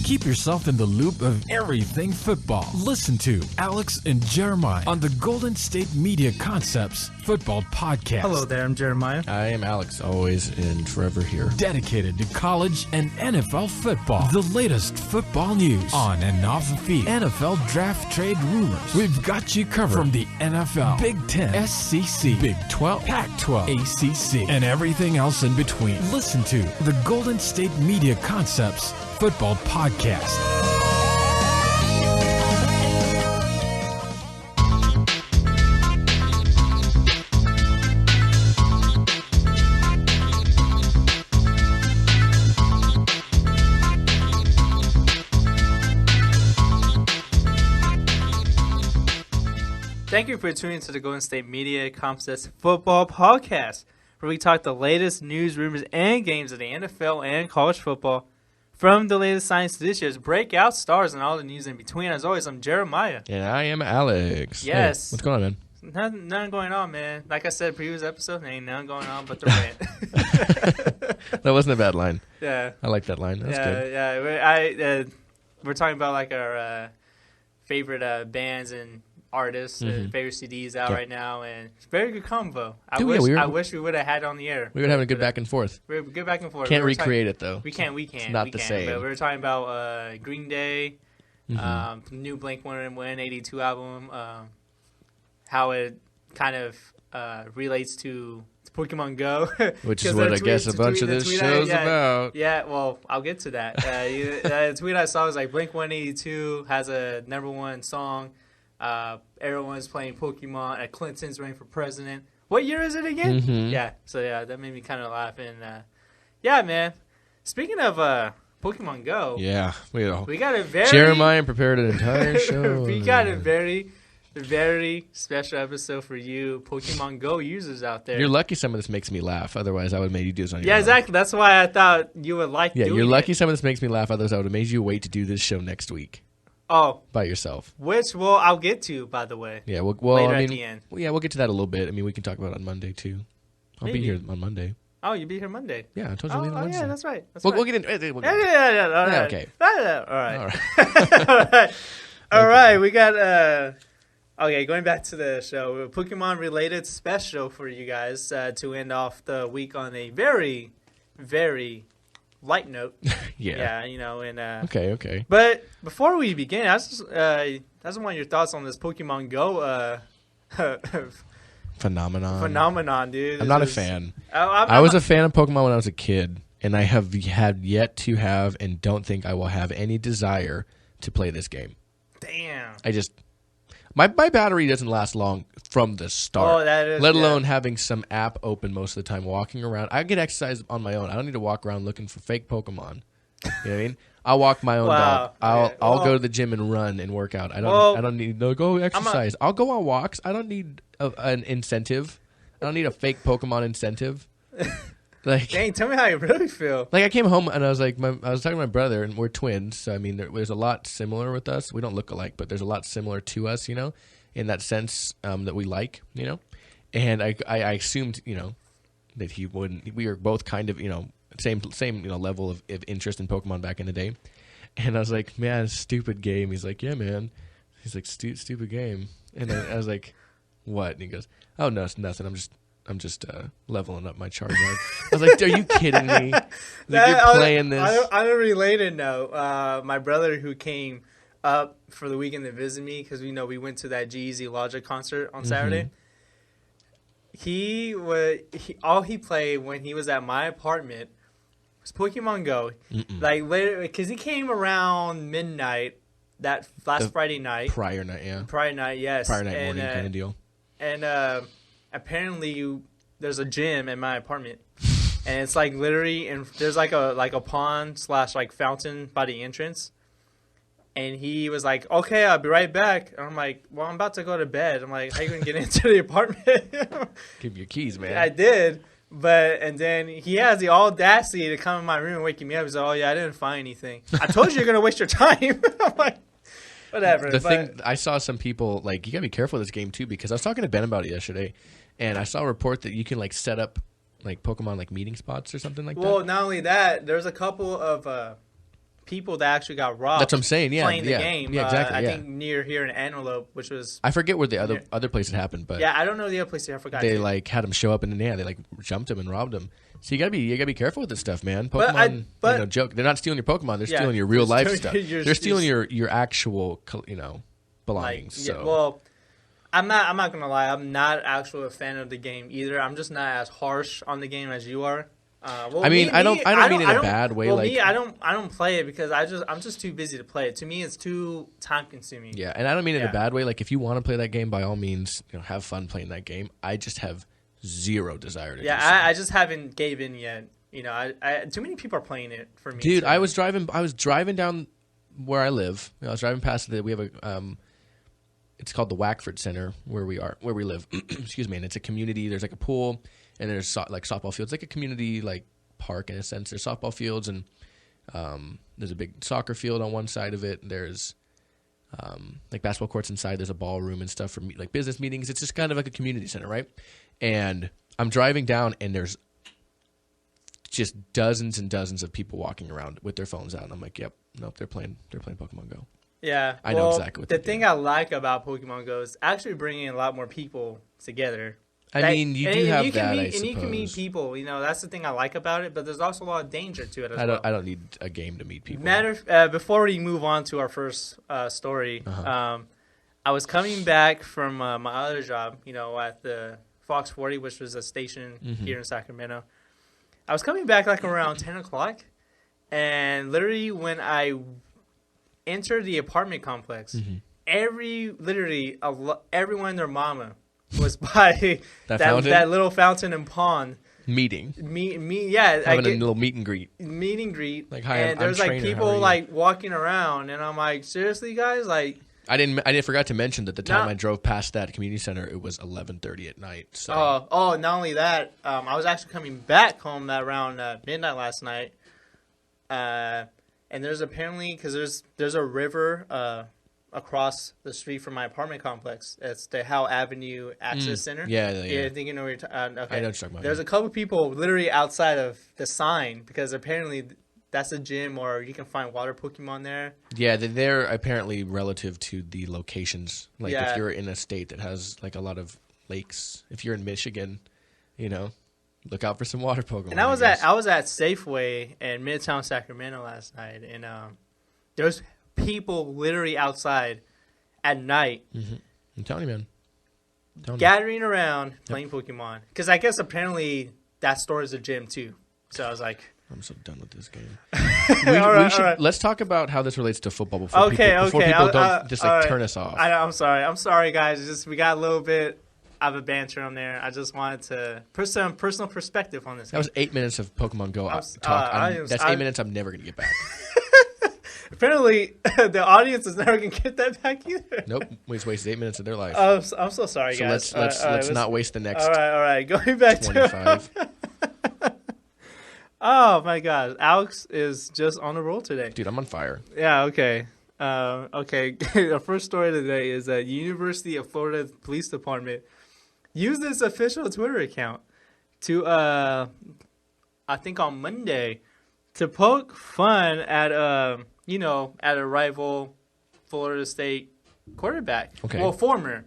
Keep yourself in the loop of everything football. Listen to Alex and Jeremiah on the Golden State Media Concepts Football Podcast. Hello there, I'm Jeremiah. I am Alex, always and forever here. Dedicated to college and NFL football. The latest football news on and off the field. NFL draft trade rumors. We've got you covered from the NFL, Big Ten, SEC, Big 12, Pac-12, ACC, and everything else in between. Listen to the Golden State Media Concepts Football Podcast. Thank you for tuning to the Golden State Media Concepts Football Podcast, where we talk the latest news, rumors, and games of the NFL and college football, from the latest signs to this year's breakout stars and all the news in between. As always, I'm Jeremiah. And I am Alex. Yes. Hey, what's going on, man? Nothing going on, man. Like I said, previous episode, there ain't nothing going on but the rant. That wasn't a bad line. Yeah. I like that line. That's good. Yeah. We're talking about like our favorite bands and artists, favorite CDs out right now, and it's a very good combo. I wish we would have had it on the air. We were having a good back and forth. We were good back and forth. Can't recreate it though. We can't. It's not the same. But we were talking about Green Day, new Blink-182 82 album, how it kind of relates to Pokemon Go, which is what I guess a bunch of this show's about. Yeah, well, I'll get to that. The tweet I saw was like Blink-182 has a #1 song. Everyone's playing Pokemon at Clinton's running for president. What year is it again? Yeah, so yeah, that made me kind of laugh. And yeah, man. Speaking of Pokemon Go, yeah, we got a very Jeremiah prepared an entire show. We got a very special episode for you Pokemon Go users out there. You're lucky some of this makes me laugh. Otherwise, I would have made you do this on your own. Yeah, exactly. That's why I thought you would like doing it. Yeah, you're lucky some of this makes me laugh. Otherwise, I would have made you wait to do this show next week. Oh, by yourself. Which, well, I'll get to, by the way. Yeah, later at the end. Well, yeah, we'll get to that a little bit. I mean, we can talk about it on Monday too. I'll be here on Monday. Oh, you'll be here Monday. Yeah, I told you. Oh, Wednesday. Yeah, that's right. We'll get into it. Yeah. All right. Okay. All right. All right. We got. Okay, going back to the show, a Pokemon-related special for you guys to end off the week on a very, very light note. Yeah, and okay. But before we begin, I just want your thoughts on this Pokemon Go phenomenon, dude. I'm not a fan. I was a fan of Pokemon when I was a kid, and I have had yet to have and don't think I will have any desire to play this game. Damn. My battery doesn't last long from the start. Oh, that is. Let alone having some app open most of the time, walking around. I get exercise on my own. I don't need to walk around looking for fake Pokemon. You know what I mean? I'll walk my own dog. I'll go to the gym and run and work out. I don't need to go exercise. I'll go on walks. I don't need an incentive. I don't need a fake Pokemon incentive. Like, dang, tell me how you really feel. Like, I came home and I was like, I was talking to my brother, and we're twins. So I mean, there's a lot similar with us. We don't look alike, but there's a lot similar to us, in that sense that we like, And I assumed, that he wouldn't. We were both kind of, same level of interest in Pokemon back in the day. And I was like, man, stupid game. He's like, yeah, man. He's like, stupid game. And I was like, what? And he goes, oh no, it's nothing. I'm just leveling up my Charizard. I was like, are you kidding me? You're playing this. On a related note, my brother who came up for the weekend to visit me, because we went to that G-Eazy Logic concert on Saturday. All he played when he was at my apartment was Pokemon Go. Like, later, because he came around midnight that last Friday night. Prior night, yeah. Prior night, yes. Prior night morning kind of deal. And apparently there's a gym in my apartment, and it's like literally, and there's like a pond / like fountain by the entrance. And he was like, okay, I'll be right back. And I'm like, well, I'm about to go to bed. I'm like, how you going to get into the apartment? Give me your keys, man. I did. And then he has the audacity to come in my room and wake me up. He's like, oh, yeah, I didn't find anything. I told you you're going to waste your time. I'm like, whatever. The thing, I saw some people, like, you got to be careful with this game, too, because I was talking to Ben about it yesterday, and I saw a report that you can, like, set up, like, Pokemon, like, meeting spots or something like that. Well, not only that, there's a couple of people that actually got robbed. That's what I'm saying. Yeah, playing the game. Yeah, exactly. I think near here in Antelope, which was I forget where the other place it happened, but I don't know the other place. I forgot. They like had him show up and they like jumped him and robbed him. So you gotta be careful with this stuff, man. Pokemon, joke. They're not stealing your Pokemon. They're stealing your real life stuff. They're stealing your actual, belongings. Well, I'm not gonna lie. I'm not actually a fan of the game either. I'm just not as harsh on the game as you are. I don't mean in a bad way. Well, I don't play it because I'm just too busy to play it. To me, it's too time consuming. Yeah, and I don't mean it in a bad way. Like if you want to play that game, by all means, have fun playing that game. I just have zero desire to. Yeah, do so. I just haven't gave in yet. Too many people are playing it for me. Dude, I was driving down where I live. I was driving past we have a it's called the Wackford Center where we live. Excuse me, and it's a community. There's like a pool. And there's like softball fields, like a community like park in a sense. There's softball fields, and there's a big soccer field on one side of it. There's like basketball courts inside. There's a ballroom and stuff for like business meetings. It's just kind of like a community center, right? And I'm driving down, and there's just dozens and dozens of people walking around with their phones out. And I'm like, yep, nope, they're playing Pokemon Go. Yeah, I know exactly what the thing I like about Pokemon Go is actually bringing a lot more people together. I mean, you do have that, I suppose. And you can meet people. That's the thing I like about it. But there's also a lot of danger to it as well. I don't need a game to meet people. Before we move on to our first story, I was coming back from my other job, at the Fox 40, which was a station here in Sacramento. I was coming back like around 10 o'clock. And literally when I entered the apartment complex, everyone and their mama was by that little fountain and pond meeting. Having a little meet and greet. Like, hi, and there's like people like walking around, and I'm like, seriously, guys, like. I didn't forgot to mention that the time I drove past that community center, it was 11:30 at night. So. Not only that, I was actually coming back home around midnight last night, and there's apparently because there's a river. Across the street from my apartment complex. It's the Howe Avenue Access Center. Yeah. I think you know what you're talking about. Okay. I know what you're talking about. There's a couple people literally outside of the sign because apparently that's a gym or you can find water Pokemon there. Yeah, they're apparently relative to the locations. Like if you're in a state that has like a lot of lakes, if you're in Michigan, look out for some water Pokemon. And I was at Safeway in Midtown Sacramento last night, and there's people literally outside at night. I'm telling you, man. Gathering around playing Pokemon. Because I guess apparently that store is a gym too. So I was like... I'm so done with this game. Let's talk about how this relates to football before people don't just turn us off. I'm sorry, guys. We got a little bit of a banter on there. I just wanted to put some personal perspective on this. That was 8 minutes of Pokemon Go talk. That's 8 minutes I'm never going to get back. Apparently, the audience is never going to get that back either. Nope. We just wasted 8 minutes of their life. I'm so sorry, guys. So let's not waste the next All right. Going back 25. Oh, my God. Alex is just on a roll today. Dude, I'm on fire. Yeah, okay. The first story today is that University of Florida Police Department used its official Twitter account to, I think on Monday, to poke fun at at a rival Florida State quarterback. Okay. Well, former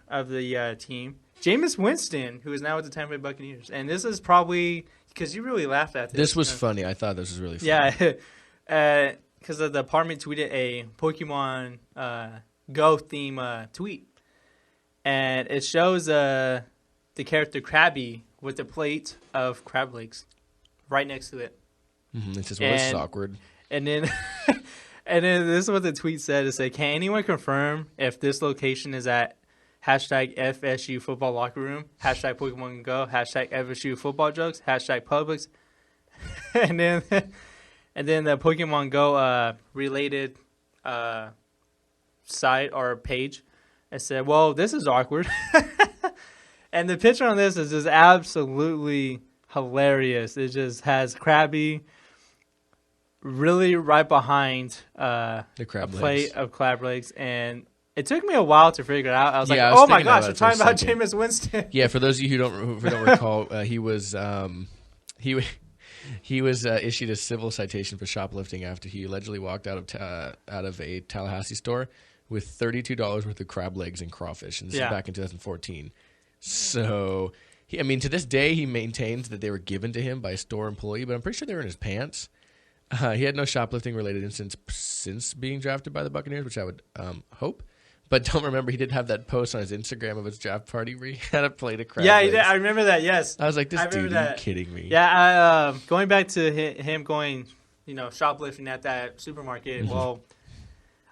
of the team, Jameis Winston, who is now with the Tampa Bay Buccaneers. And this is probably because you really laughed at this. This was funny. I thought this was really funny. Yeah, because the department tweeted a Pokemon Go theme tweet, and it shows the character Krabby with a plate of crab legs right next to it. This is this is awkward. And then, this is what the tweet said. It said, "Can anyone confirm if this location is at #FSU football locker room, #Pokemon Go, #FSU football jokes, #Publix," and then the Pokemon Go related site or page. I said, "Well, this is awkward," and the picture on this is just absolutely hilarious. It just has Krabby really right behind the plate of crab legs, and it took me a while to figure it out. I was like, "Oh my gosh, you're talking about Jameis Winston." Yeah, for those of you who don't recall, he was He was issued a civil citation for shoplifting after he allegedly walked out of a Tallahassee store with $32 worth of crab legs and crawfish. And this is back in 2014. So, to this day, he maintains that they were given to him by a store employee, but I'm pretty sure they were in his pants. He had no shoplifting-related incidents since being drafted by the Buccaneers, which I would hope. But don't remember, he did have that post on his Instagram of his draft party where he had a plate of crab legs. I remember that, yes. I was like, this dude, are you kidding me? Yeah, going back to him going, shoplifting at that supermarket, well,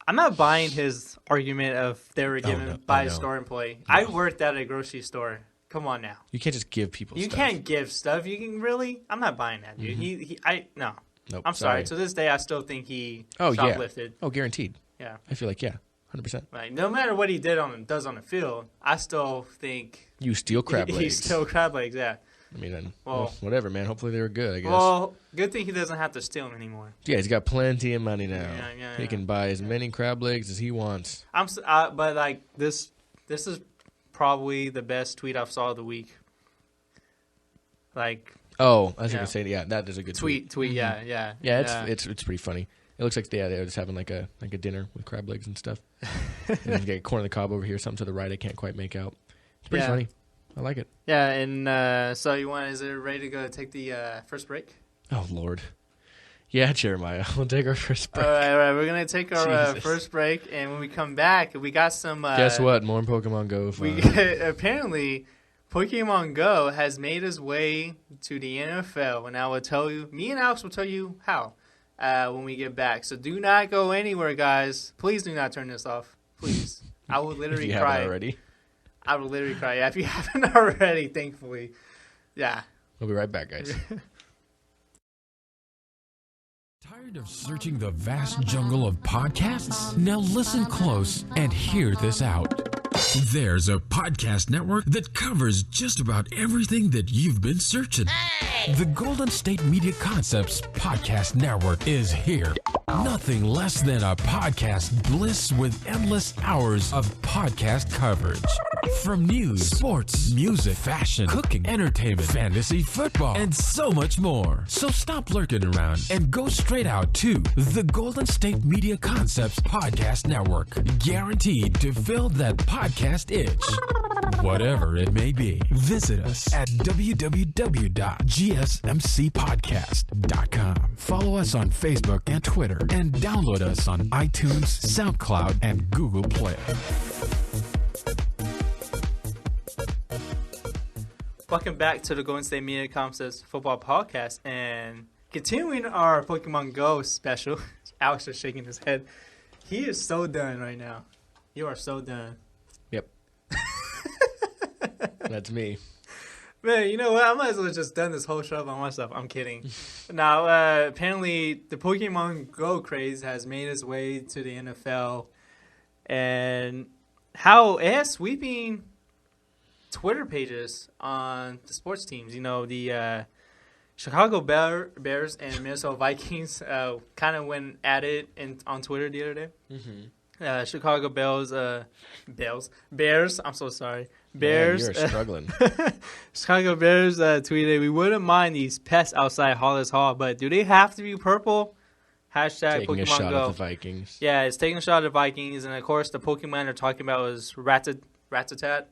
I'm not buying his argument of they were given by a store employee. No. I worked at a grocery store. Come on now. You can't just give people stuff. You can't give stuff. You can really? I'm not buying that, dude. No. Nope, I'm sorry. To this day, I still think he shoplifted. Yeah. Oh, guaranteed. Yeah. I feel like, 100%. Right. No matter what he does on the field, I still think you steal crab legs. He stole crab legs, yeah. Whatever, man. Hopefully they were good, I guess. Well, good thing he doesn't have to steal them anymore. Yeah, he's got plenty of money now. Yeah, he can buy as many crab legs as he wants. But this is probably the best tweet I've saw of the week. Oh, I was going to say, that is a good tweet. Yeah. Yeah, it's pretty funny. It looks like they're just having like a dinner with crab legs and stuff. And then you get corn on the cob over here, something to the right I can't quite make out. It's pretty funny. I like it. Yeah, and so is it ready to go take the first break? Oh, Lord. Yeah, Jeremiah. We'll take our first break. All right. We're going to take our first break, and when we come back, we got some... Guess what? More Pokemon Go fun. Apparently, Pokemon Go has made its way to the NFL, and I will tell you... Me and Alex will tell you how when we get back. So do not go anywhere, guys. Please do not turn this off. Please. I will literally if you cry. Haven't already. I will literally cry. Yeah, if you haven't already, thankfully. Yeah. We'll be right back, guys. Tired of searching the vast jungle of podcasts? Now listen close and hear this out. There's a podcast network that covers just about everything that you've been searching. Hey! The Golden State Media Concepts Podcast Network is here. Nothing less than a podcast bliss with endless hours of podcast coverage. From news, sports, music, fashion, cooking, entertainment, fantasy, football, and so much more. So stop lurking around and go straight out to the Golden State Media Concepts Podcast Network. Guaranteed to fill that podcast itch. Whatever it may be. Visit us at www.gsmcpodcast.com. Follow us on Facebook and Twitter, and download us on iTunes, SoundCloud, and Google Play. Welcome back to the Golden State Media Concepts Football Podcast, and continuing our Pokemon Go special. Alex is shaking his head. He is so done right now. You are so done. Yep. That's me. Man, you know what? I might as well have just done this whole show by myself. I'm kidding. Now, apparently, the Pokemon Go craze has made its way to the NFL, and how it has sweeping Twitter pages on the sports teams. You know, the Chicago Bears and Minnesota Vikings kind of went at it on Twitter the other day. Mm-hmm. Chicago Bears. I'm so sorry. Bears. Yeah, you're struggling. Chicago Bears tweeted, "We wouldn't mind these pests outside Hollis Hall, but do they have to be purple?" Hashtag taking Pokemon a shot Go. at the Vikings. Yeah, it's taking a shot at the Vikings, and of course the Pokemon they're talking about was Rattata. Rattata.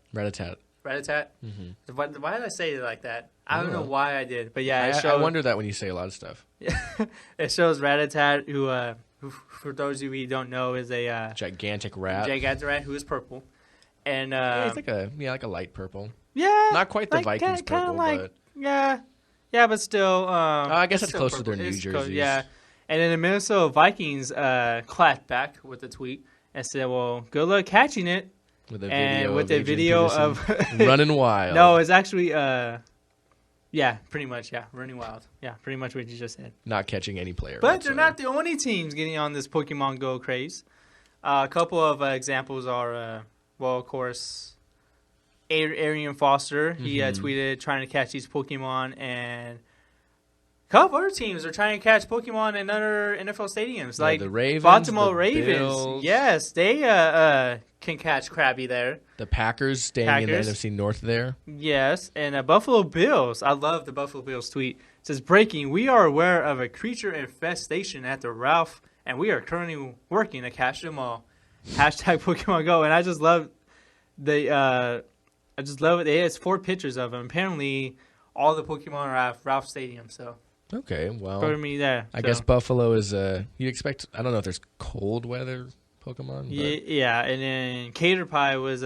Mm-hmm. Why did I say it like that? I don't know why I did, but yeah, I wonder that when you say a lot of stuff. It shows Rattata, who for those of you who don't know, is a gigantic rat. Gigantic rat who is purple, and he's like a light purple. Yeah, not quite the Vikings purple, but yeah, but still. I guess it's close to their new jerseys. Yeah, and then the Minnesota Vikings clapped back with a tweet and said, "Well, good luck catching it." With a video of running wild. No, it's actually pretty much, running wild. Yeah, pretty much what you just said. Not catching any player. But whatsoever. They're not the only teams getting on this Pokemon Go craze. A couple of examples are, of course, Arian Foster. He tweeted trying to catch these Pokemon, and a couple other teams are trying to catch Pokemon in other NFL stadiums, like the Ravens, Baltimore Ravens. Bills. Yes, they can catch Krabby there. The Packers staying in the NFC North there. Yes, and Buffalo Bills. I love the Buffalo Bills tweet. It says, breaking, we are aware of a creature infestation at the Ralph, and we are currently working to catch them all. Hashtag Pokemon Go. And I just love it. It's 4 pictures of them. Apparently, all the Pokemon are at Ralph Stadium, so. Okay, well. Go to me there. I guess Buffalo is, you expect, I don't know if there's cold weather Pokemon. But. Yeah, and then Cater Pie was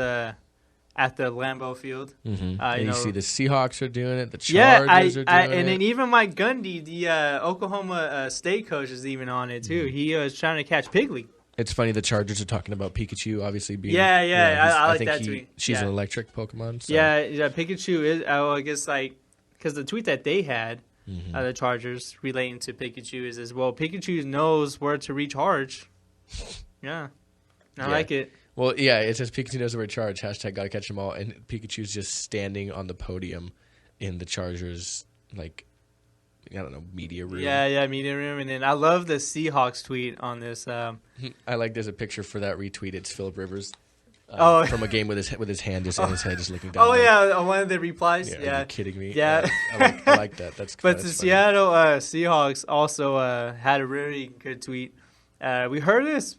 at the Lambeau Field. Mm-hmm. You see the Seahawks are doing it. The Chargers are doing it. And then even Mike Gundy, the Oklahoma State coach, is even on it, too. He was trying to catch Piggly. It's funny the Chargers are talking about Pikachu obviously being... Yeah, I like think that tweet. She's an electric Pokemon. So. Yeah, Pikachu is... I guess, because the tweet that they had, the Chargers, relating to Pikachu is as well, Pikachu knows where to recharge. Yeah. I like it. Well, yeah, it says Pikachu knows where to charge. Hashtag gotta catch them all. And Pikachu's just standing on the podium in the Chargers, I don't know, media room. Yeah, media room. And then I love the Seahawks tweet on this. I like there's a picture for that retweet. It's Philip Rivers from a game with his hand just in his head, just looking down. Oh, yeah, one of the replies. Yeah. Are you kidding me? Yeah. I like that. That's But that's the funny. Seattle Seahawks also had a really good tweet. We heard this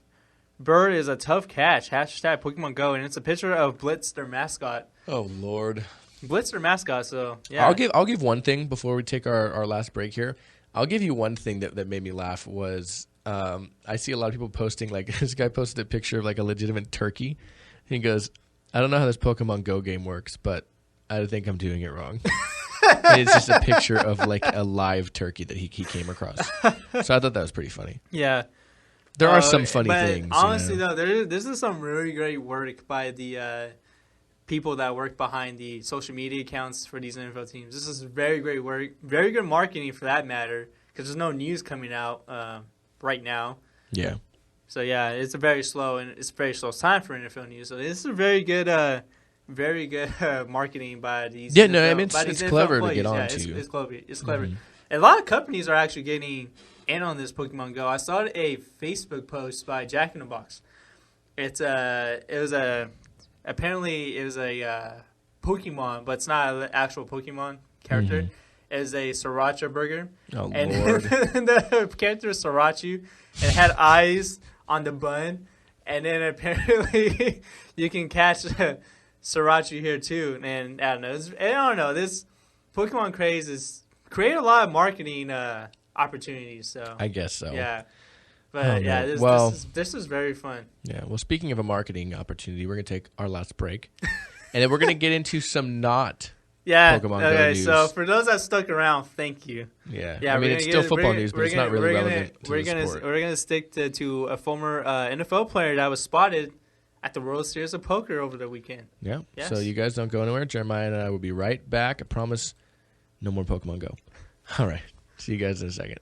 bird is a tough catch. Hashtag Pokemon Go. And it's a picture of Blitz, their mascot. Oh, Lord. Blitz, their mascot, so, yeah. I'll give one thing before we take our last break here. I'll give you one thing that made me laugh was I see a lot of people posting, this guy posted a picture of, a legitimate turkey. He goes, I don't know how this Pokemon Go game works, but I think I'm doing it wrong. It's just a picture of, a live turkey that he came across. So I thought that was pretty funny. Yeah. There are some funny things. Honestly, though, this is some really great work by the people that work behind the social media accounts for these NFL teams. This is very great work, very good marketing for that matter, because there's no news coming out right now. Yeah. So yeah, it's a very slow time for NFL news. So this is very good marketing by these. Yeah, NFL, it's clever to get on to. It's clever. It's clever. Mm-hmm. A lot of companies are actually getting in on this Pokemon Go. I saw a Facebook post by Jack in the Box. Apparently it was a Pokemon, but it's not an actual Pokemon character. Mm-hmm. It's a Sriracha burger. Oh, and Lord. The character is Sriracha, and it had eyes on the bun. And then apparently you can catch Sriracha here too. And I don't know. This Pokemon craze is creating a lot of marketing opportunities. So I guess so. Yeah. But this is very fun. Yeah. Well, speaking of a marketing opportunity, we're gonna take our last break, and then we're gonna get into some Pokemon Go news. So for those that stuck around, thank you. Yeah. I mean, it's still football news, but it's not really relevant to the sport. We're gonna stick to a former NFL player that was spotted at the World Series of Poker over the weekend. Yeah. Yes. So you guys don't go anywhere. Jeremiah and I will be right back. I promise. No more Pokemon Go. All right. See you guys in a second.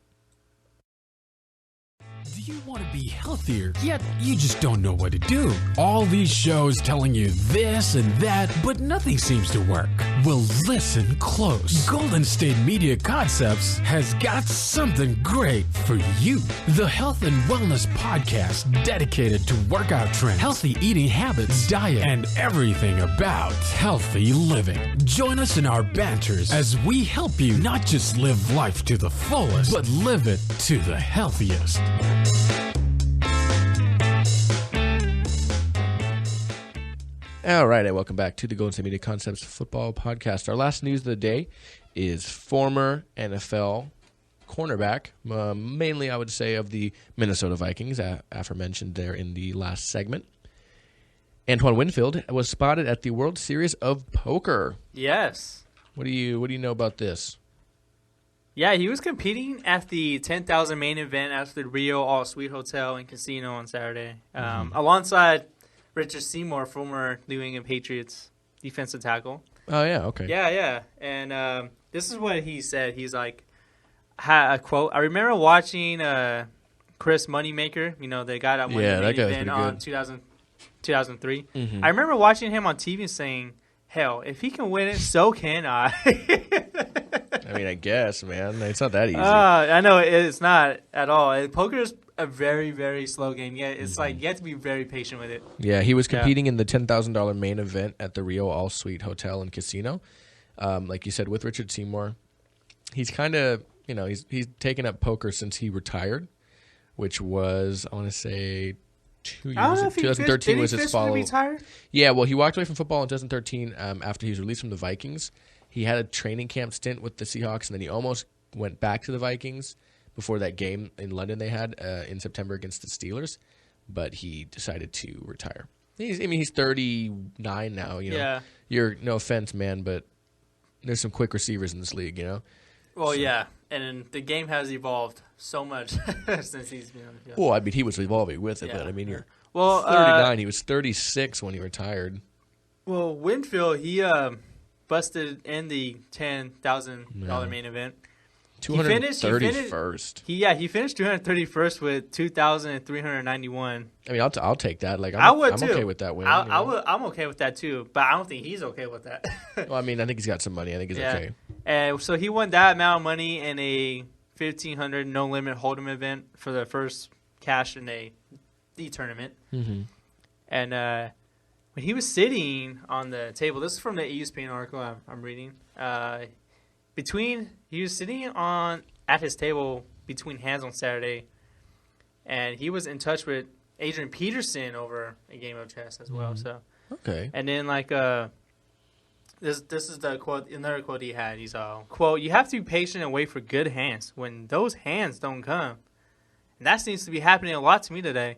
Do you want to be healthier, yet you just don't know what to do? All these shows telling you this and that, but nothing seems to work. Well, listen close. Golden State Media Concepts has got something great for you. The Health and Wellness Podcast, dedicated to workout trends, healthy eating habits, diet, and everything about healthy living. Join us in our banters as we help you not just live life to the fullest, but live it to the healthiest. All right, and welcome back to the Golden State Media Concepts Football Podcast. Our last news of the day is former NFL cornerback, mainly I would say of the Minnesota Vikings, aforementioned there in the last segment. Antoine Winfield was spotted at the World Series of Poker. Yes. What do you know about this? Yeah, he was competing at the 10,000 main event at the Rio All-Suite Hotel and Casino on Saturday, alongside Richard Seymour, former New England Patriots defensive tackle. Oh, yeah, okay. Yeah. And this is what he said. He's like, a quote, I remember watching Chris Moneymaker, the guy that won the main event on 2003. Mm-hmm. I remember watching him on TV saying, hell, if he can win it, so can I. I mean, I guess, man. It's not that easy. I know it's not at all. Poker is a very, very slow game. Yeah, it's like you have to be very patient with it. Yeah, he was competing in the $10,000 main event at the Rio All Suite Hotel and Casino. Like you said, with Richard Seymour. he's kind of, he's taken up poker since he retired, which was, I want to say, 2 years. I don't know if 2013 was his follow. Retired? Yeah, well, he walked away from football in 2013 after he was released from the Vikings. He had a training camp stint with the Seahawks, and then he almost went back to the Vikings before that game in London they had in September against the Steelers, but he decided to retire. He's 39 now. Yeah. You're no offense, man, but there's some quick receivers in this league. Well, yeah, and the game has evolved so much since he's been on the field. Well, I mean, he was evolving with it, but I mean, you're 39. He was 36 when he retired. Well, Winfield, he busted in the $10,000 main event. 231st. He finished 231st with 2,391. I mean, I'll take that. Like, I would I'm too. okay with that win. I'm okay with that too, but I don't think he's okay with that. Well, I mean, I think he's got some money. I think he's okay. And so he won that amount of money in a $1,500 no limit hold'em event for the first cash in the tournament. Mm-hmm. And when he was sitting on the table, this is from the ESPN article I'm reading. He was sitting at his table between hands on Saturday, and he was in touch with Adrian Peterson over a game of chess as well. So okay, and then this is the quote, another quote he had. He's quote, "You have to be patient and wait for good hands. When those hands don't come, and that seems to be happening a lot to me today.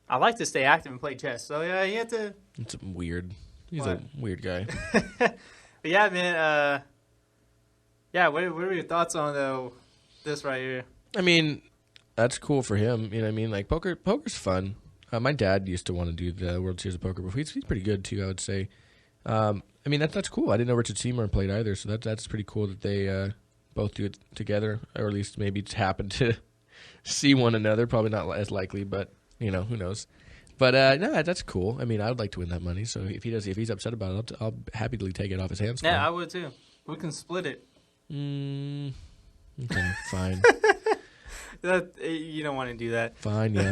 I like to stay active and play chess. So yeah, you have to." It's weird. He's a weird guy. But yeah, man. Yeah, what are your thoughts on this right here? I mean, that's cool for him. You know what I mean? Like, poker's fun. My dad used to want to do the World Series of Poker, but he's pretty good, too, I would say. I mean, that's cool. I didn't know Richard Seymour played either, so that's pretty cool that they both do it together, or at least maybe happen to see one another. Probably not as likely, but, who knows. But, no, that's cool. I mean, I would like to win that money, so if he's upset about it, I'll happily take it off his hands. Yeah, I would, too. We can split it. Okay, fine. You don't want to do that. Fine, yeah,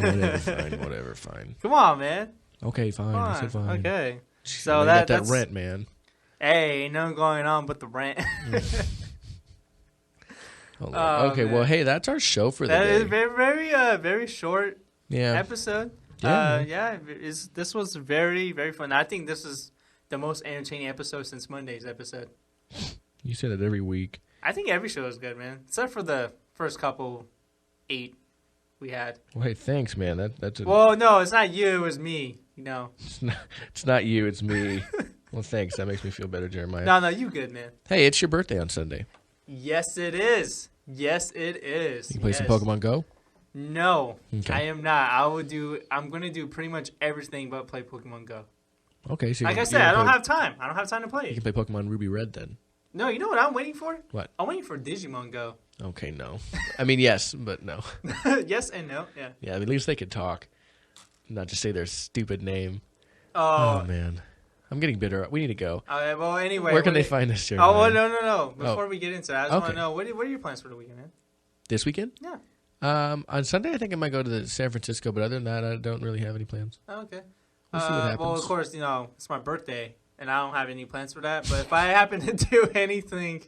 whatever, fine. Come on, man. Okay, fine. I said fine. Okay. Jeez, So that's rent, man. Hey, ain't nothing going on but the rent. Okay, man. Well, hey, that's our show for the day. That is very, very short episode. Yeah. This was very, very fun. I think this is the most entertaining episode since Monday's episode. You say that every week. I think every show is good, man. Except for the first couple 8 we had. Well, hey, thanks, man. That's Well, no, it's not you. It was me. It's not you. It's me. Well, thanks. That makes me feel better, Jeremiah. No, you good, man. Hey, it's your birthday on Sunday. Yes, it is. Yes, it is. You play some Pokemon Go? No, okay. I am not. I'm going to do pretty much everything but play Pokemon Go. Okay. So like I said, I don't have time. I don't have time to play it. You can play Pokemon Ruby Red then. No, you know what I'm waiting for? What? I'm waiting for Digimon Go. Okay, no. I mean, yes, but no. Yes and no, yeah. Yeah, at least they could talk. Not just say their stupid name. Oh, man. I'm getting bitter. We need to go. Well, anyway. Where can they find us, Jeremiah? Oh, no. Before we get into that, I just want to know, what are your plans for the weekend, man? This weekend? Yeah. On Sunday, I think I might go to San Francisco, but other than that, I don't really have any plans. Oh, okay. We'll see what happens. Well, of course, it's my birthday, and I don't have any plans for that. But if I happen to do anything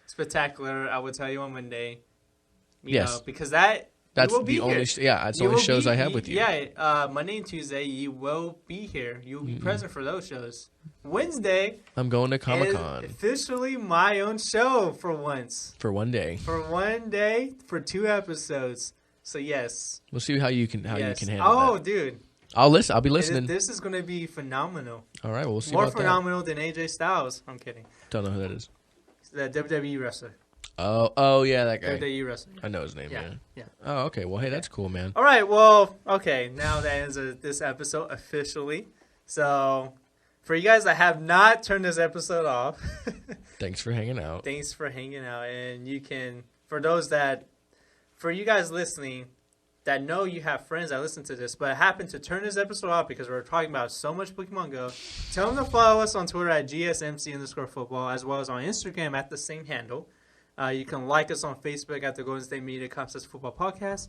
spectacular, I will tell you on Monday. You know, because that's the only that's the only shows I have with you. Yeah, Monday and Tuesday you will be here. You'll be present for those shows. Wednesday, I'm going to Comic-Con. Officially my own show for once. For one day. For one day, for 2 episodes. So yes. We'll see how you can handle that. Oh, dude. I'll be listening. This is going to be phenomenal. All right, well, we'll see More about phenomenal than AJ Styles. I'm kidding. Don't know who that is. The WWE wrestler. Oh yeah, that guy. WWE wrestler. I know his name, yeah. Oh, okay. Well, hey, that's cool, man. All right, well, okay. Now that ends this episode officially. So, for you guys that have not turned this episode off. Thanks for hanging out. And you can, for you guys listening that know you have friends that listen to this, but happen to turn this episode off because we're talking about so much Pokemon Go, tell them to follow us on Twitter at GSMC_football, as well as on Instagram at the same handle. You can like us on Facebook at the Golden State Media Concepts Football Podcast.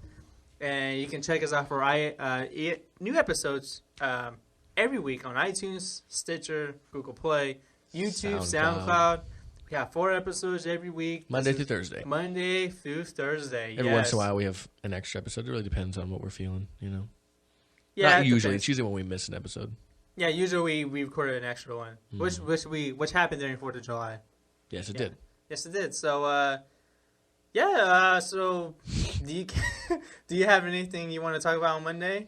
And you can check us out for new episodes every week on iTunes, Stitcher, Google Play, YouTube, SoundCloud. Yeah, 4 episodes every week. Monday through Thursday. Monday through Thursday. Every once in a while, we have an extra episode. It really depends on what we're feeling, you know. Yeah, not usually. depends. It's usually when we miss an episode. Yeah, usually we recorded an extra one, which happened during 4th of July. Yes, it did. Yes, it did. So, so do you have anything you want to talk about on Monday?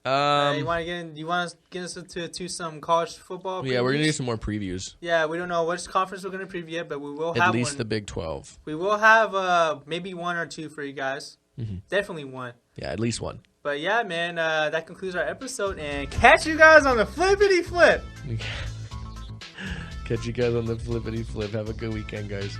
You want to get us to some college football previews? Yeah, we're gonna do some more previews. Yeah, we don't know which conference we're gonna preview yet, but we will have at least one. the Big 12. We will have maybe 1 or 2 for you guys. Definitely 1. Yeah, at least 1. But yeah, man, that concludes our episode, and catch you guys on the flippity flip. Catch you guys on the flippity flip. Have a good weekend, guys.